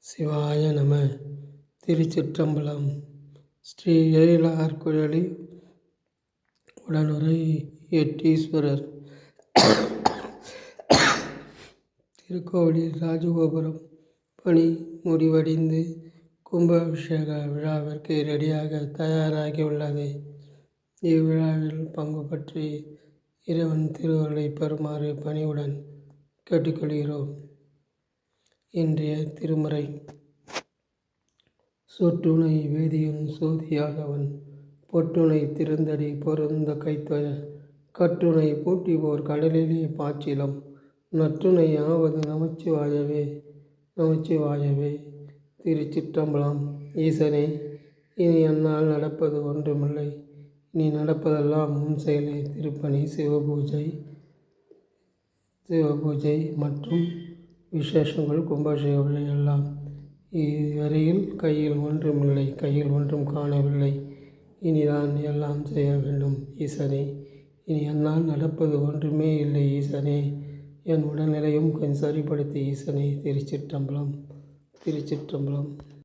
சிவாய நம. திருச்சிற்றம்பலம். ஸ்ரீ எழிலார்குழலி உடனுறை எட்டீஸ்வரர் திருக்கோவிலில் ராஜகோபுரம் பணி முடிவடைந்து கும்பாபிஷேக விழாவிற்கு ரெடியாக தயாராகியுள்ளது. இவ்விழாவில் பங்கு பற்றி இறைவன் திருவருளை பெறுமாறு பணிவுடன் கேட்டுக்கொள்கிறோம். இன்றைய திருமுறை. சொற்றுணை வேதியன் சோதியாதவன் பொற்றுணை திருந்தடி பொருந்த கைத்தொய கற்றுணை பூட்டிவோர் கடலிலே பாய்ச்சிலம் நற்றுணை ஆவது நமச்சிவாயவே நமச்சிவாயவே. திருச்சிற்றம்பலம். ஈசனே, இனி என்னால் நடப்பது ஒன்றுமில்லை, இனி நடப்பதெல்லாம் முன் செயலே. திருப்பணி, சிவபூஜை மற்றும் விசேஷங்கள், கும்பாபிஷேக விழா எல்லாம். இதுவரையில் கையில் ஒன்றுமில்லை, கையில் ஒன்றும் காணவில்லை, இனிதான் எல்லாம் செய்ய வேண்டும். ஈசனே, இனி என்னால் நடப்பது ஒன்றுமே இல்லை. ஈசனே, என் உடல்நிலையும் கொஞ்சம் சரிப்படுத்தி ஈசனே. திருச்சிற்றம்பலம். திருச்சிற்றம்பலம்.